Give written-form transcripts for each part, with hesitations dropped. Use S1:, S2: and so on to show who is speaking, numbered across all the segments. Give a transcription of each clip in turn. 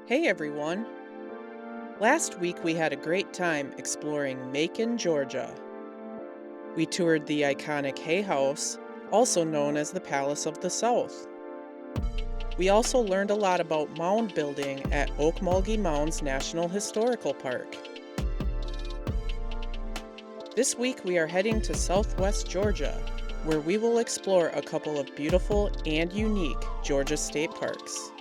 S1: Hey everyone! Last week we had a great time exploring Macon, Georgia. We toured the iconic Hay House, also known as the Palace of the South. We also learned a lot about mound building at Kolomoki Mounds National Historical Park. This week we are heading to southwest Georgia, where we will explore a couple of beautiful and unique Georgia state parks.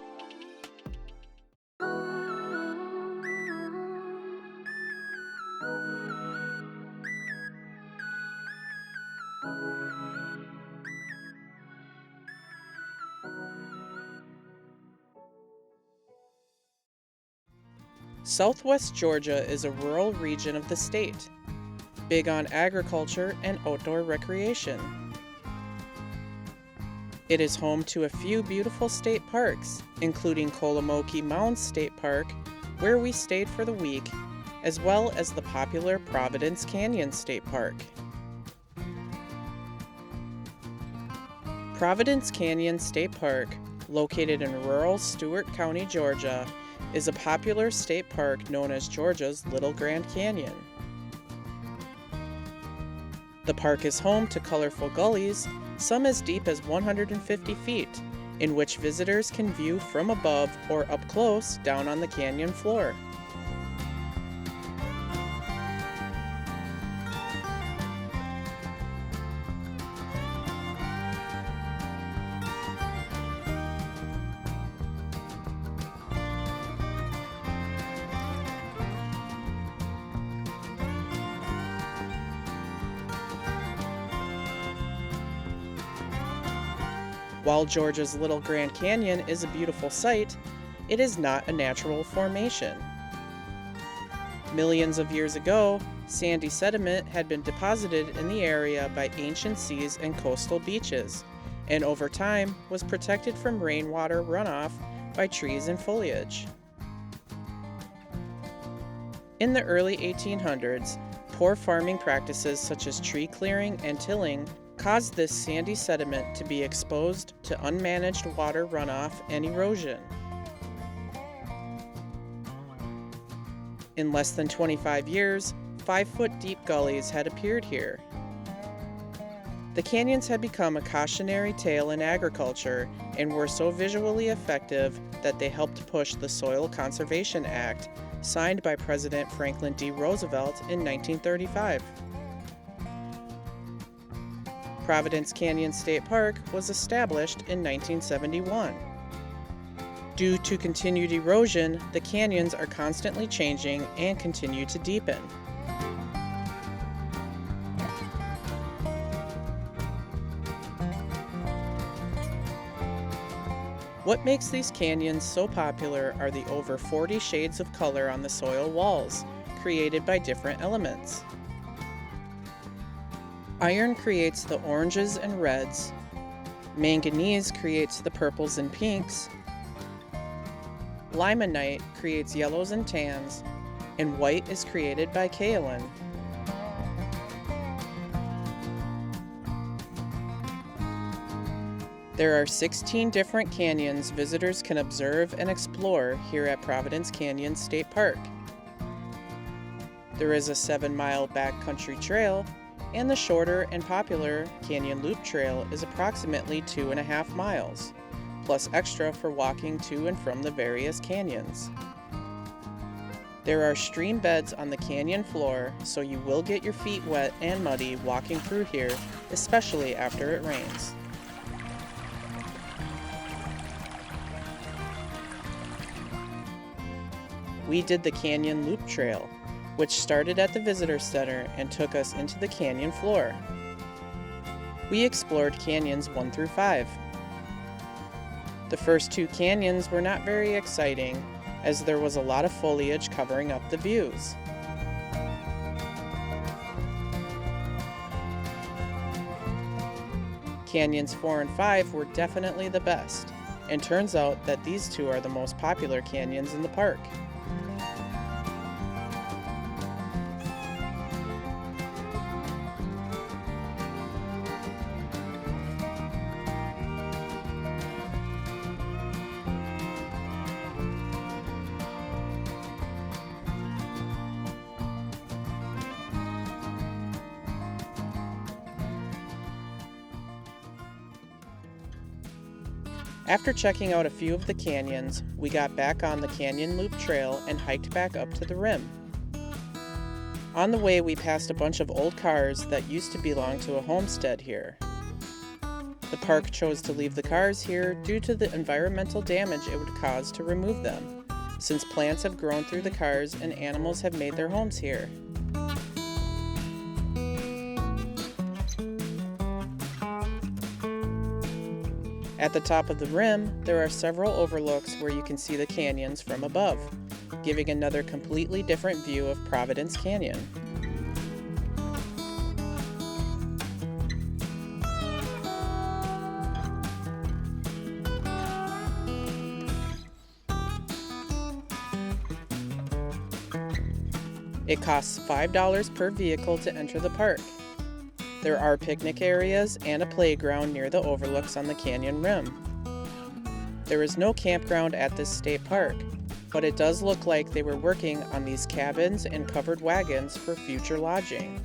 S1: Southwest Georgia is a rural region of the state, big on agriculture and outdoor recreation. It is home to a few beautiful state parks, including Kolomoki Mounds State Park, where we stayed for the week, as well as the popular Providence Canyon State Park. Providence Canyon State Park, located in rural Stewart County, Georgia, is a popular state park known as Georgia's Little Grand Canyon. The park is home to colorful gullies, some as deep as 150 feet, in which visitors can view from above or up close down on the canyon floor. While Georgia's Little Grand Canyon is a beautiful sight, it is not a natural formation. Millions of years ago, sandy sediment had been deposited in the area by ancient seas and coastal beaches, and over time was protected from rainwater runoff by trees and foliage. In the early 1800s, poor farming practices such as tree clearing and tilling caused this sandy sediment to be exposed to unmanaged water runoff and erosion. In less than 25 years, 5-foot deep gullies had appeared here. The canyons had become a cautionary tale in agriculture and were so visually effective that they helped push the Soil Conservation Act, signed by President Franklin D. Roosevelt in 1935. Providence Canyon State Park was established in 1971. Due to continued erosion, the canyons are constantly changing and continue to deepen. What makes these canyons so popular are the over 40 shades of color on the soil walls, created by different elements. Iron creates the oranges and reds, manganese creates the purples and pinks, limonite creates yellows and tans, and white is created by kaolin. There are 16 different canyons visitors can observe and explore here at Providence Canyon State Park. There is a 7-mile backcountry trail, and the shorter and popular Canyon Loop Trail is approximately 2.5 miles, plus extra for walking to and from the various canyons. There are stream beds on the canyon floor, so you will get your feet wet and muddy walking through here, especially after it rains. We did the Canyon Loop Trail, which started at the visitor center and took us into the canyon floor. We explored canyons 1 through 5. The first 2 canyons were not very exciting, as there was a lot of foliage covering up the views. Canyons 4 and 5 were definitely the best, and turns out that these 2 are the most popular canyons in the park. After checking out a few of the canyons, we got back on the Canyon Loop Trail and hiked back up to the rim. On the way, we passed a bunch of old cars that used to belong to a homestead here. The park chose to leave the cars here due to the environmental damage it would cause to remove them, since plants have grown through the cars and animals have made their homes here. At the top of the rim, there are several overlooks where you can see the canyons from above, giving another completely different view of Providence Canyon. It costs $5 per vehicle to enter the park. There are picnic areas and a playground near the overlooks on the canyon rim. There is no campground at this state park, but it does look like they were working on these cabins and covered wagons for future lodging.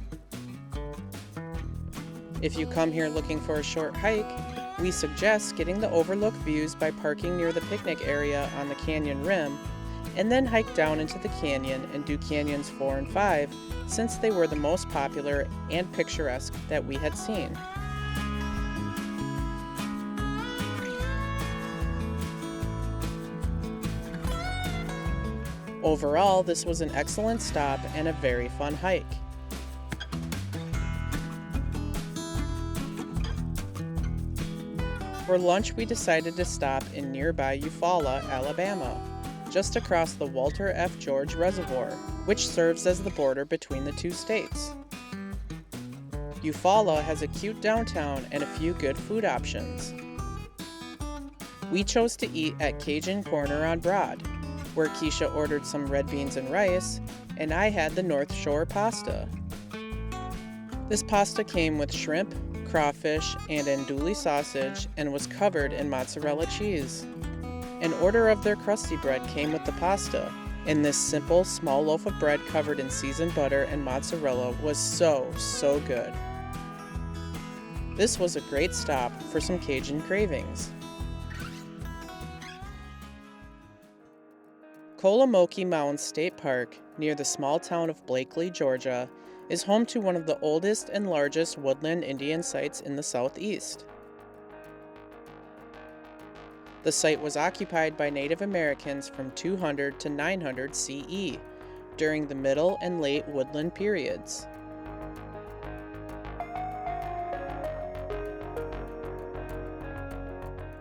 S1: If you come here looking for a short hike, we suggest getting the overlook views by parking near the picnic area on the canyon rim, and then hike down into the canyon and do canyons 4 and 5, since they were the most popular and picturesque that we had seen. Overall, this was an excellent stop and a very fun hike. For lunch, we decided to stop in nearby Eufaula, Alabama, just across the Walter F. George Reservoir, which serves as the border between the two states. Eufaula has a cute downtown and a few good food options. We chose to eat at Cajun Corner on Broad, where Keisha ordered some red beans and rice, and I had the North Shore pasta. This pasta came with shrimp, crawfish, and andouille sausage and was covered in mozzarella cheese. An order of their crusty bread came with the pasta, and this simple, small loaf of bread covered in seasoned butter and mozzarella was so good. This was a great stop for some Cajun cravings. Kolomoki Mounds State Park, near the small town of Blakely, Georgia, is home to one of the oldest and largest woodland Indian sites in the Southeast. The site was occupied by Native Americans from 200 to 900 CE during the Middle and Late Woodland periods.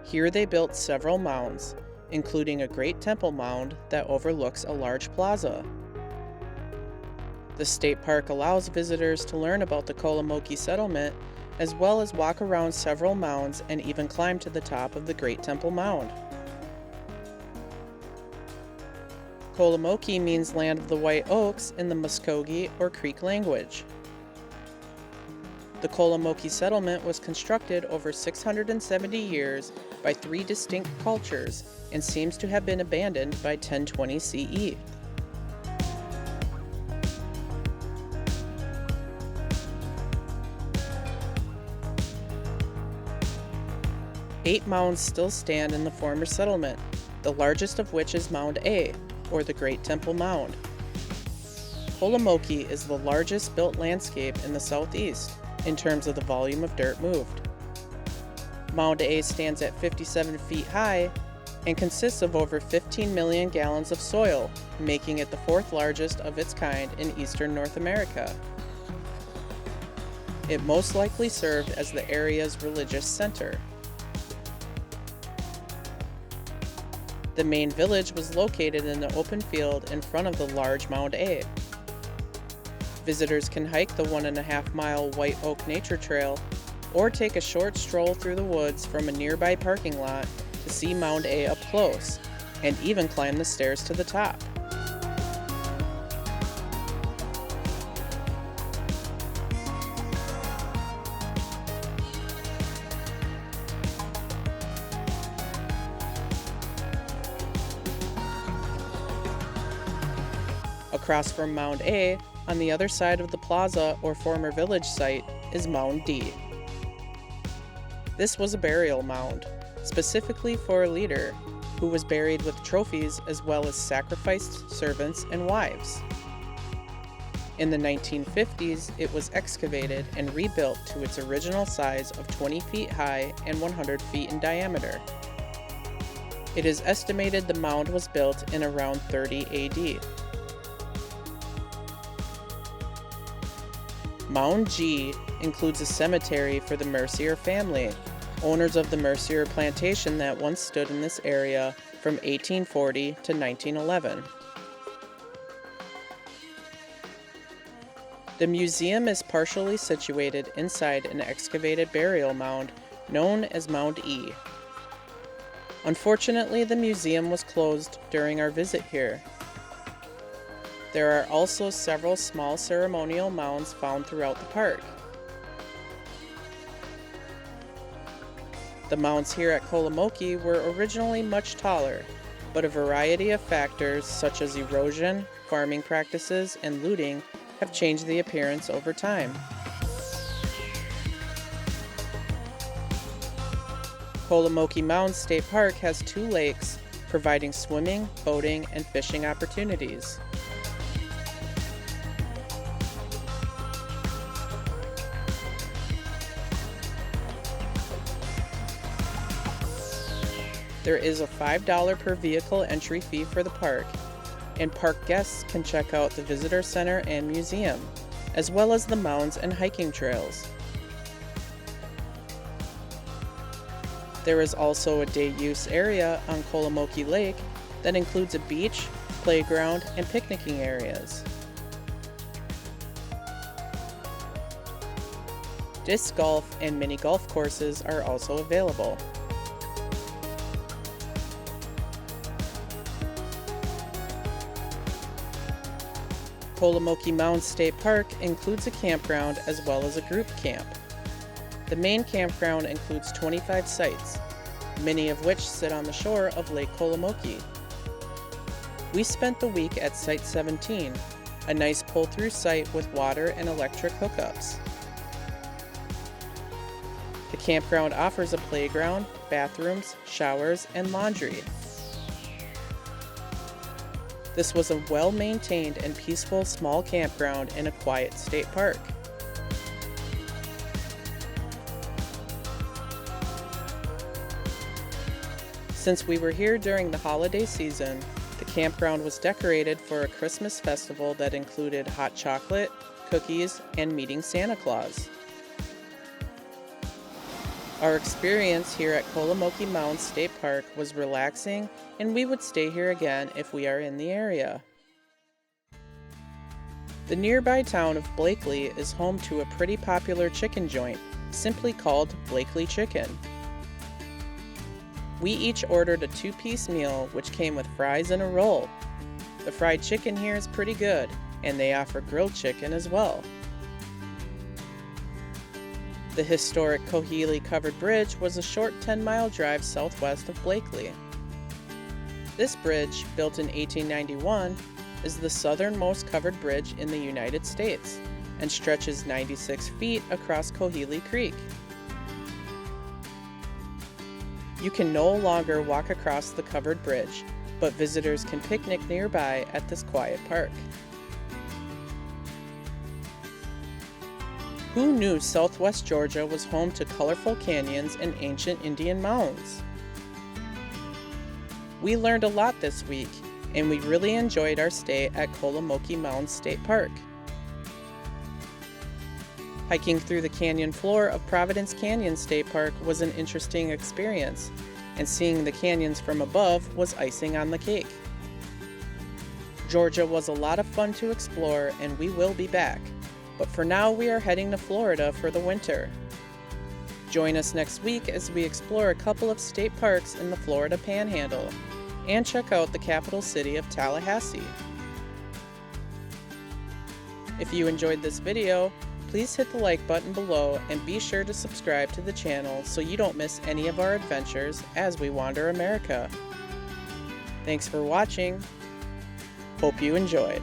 S1: Here they built several mounds, including a Great Temple Mound that overlooks a large plaza. The state park allows visitors to learn about the Kolomoki settlement, as well as walk around several mounds and even climb to the top of the Great Temple Mound. Kolomoki means land of the white oaks in the Muskogee or Creek language. The Kolomoki settlement was constructed over 670 years by 3 distinct cultures and seems to have been abandoned by 1020 CE. Eight mounds still stand in the former settlement, the largest of which is Mound A, or the Great Temple Mound. Kolomoki is the largest built landscape in the southeast in terms of the volume of dirt moved. Mound A stands at 57 feet high and consists of over 15 million gallons of soil, making it the 4th largest of its kind in eastern North America. It most likely served as the area's religious center. The main village was located in the open field in front of the large Mound A. Visitors can hike the 1.5-mile White Oak Nature Trail or take a short stroll through the woods from a nearby parking lot to see Mound A up close, and even climb the stairs to the top. Across from Mound A, on the other side of the plaza or former village site, is Mound D. This was a burial mound, specifically for a leader, who was buried with trophies as well as sacrificed servants and wives. In the 1950s, it was excavated and rebuilt to its original size of 20 feet high and 100 feet in diameter. It is estimated the mound was built in around 30 AD. Mound G includes a cemetery for the Mercier family, owners of the Mercier plantation that once stood in this area from 1840 to 1911. The museum is partially situated inside an excavated burial mound known as Mound E. Unfortunately, the museum was closed during our visit here. There are also several small ceremonial mounds found throughout the park. The mounds here at Kolomoki were originally much taller, but a variety of factors such as erosion, farming practices, and looting have changed the appearance over time. Kolomoki Mounds State Park has 2 lakes, providing swimming, boating, and fishing opportunities. There is a $5 per vehicle entry fee for the park, and park guests can check out the visitor center and museum, as well as the mounds and hiking trails. There is also a day-use area on Kolomoki Lake that includes a beach, playground, and picnicking areas. Disc golf and mini golf courses are also available. Kolomoki Mounds State Park includes a campground as well as a group camp. The main campground includes 25 sites, many of which sit on the shore of Lake Kolomoki. We spent the week at Site 17, a nice pull-through site with water and electric hookups. The campground offers a playground, bathrooms, showers, and laundry. This was a well-maintained and peaceful small campground in a quiet state park. Since we were here during the holiday season, the campground was decorated for a Christmas festival that included hot chocolate, cookies, and meeting Santa Claus. Our experience here at Kolomoki Mounds State Park was relaxing, and we would stay here again if we are in the area. The nearby town of Blakely is home to a pretty popular chicken joint, simply called Blakely Chicken. We each ordered a 2-piece meal which came with fries and a roll. The fried chicken here is pretty good, and they offer grilled chicken as well. The historic Coheelee Covered Bridge was a short 10-mile drive southwest of Blakely. This bridge, built in 1891, is the southernmost covered bridge in the United States and stretches 96 feet across Coheelee Creek. You can no longer walk across the covered bridge, but visitors can picnic nearby at this quiet park. Who knew Southwest Georgia was home to colorful canyons and ancient Indian mounds? We learned a lot this week, and we really enjoyed our stay at Kolomoki Mounds State Park. Hiking through the canyon floor of Providence Canyon State Park was an interesting experience, and seeing the canyons from above was icing on the cake. Georgia was a lot of fun to explore, and we will be back. But for now, we are heading to Florida for the winter. Join us next week as we explore a couple of state parks in the Florida Panhandle and check out the capital city of Tallahassee. If you enjoyed this video, please hit the like button below and be sure to subscribe to the channel so you don't miss any of our adventures as we wander America. Thanks for watching. Hope you enjoyed.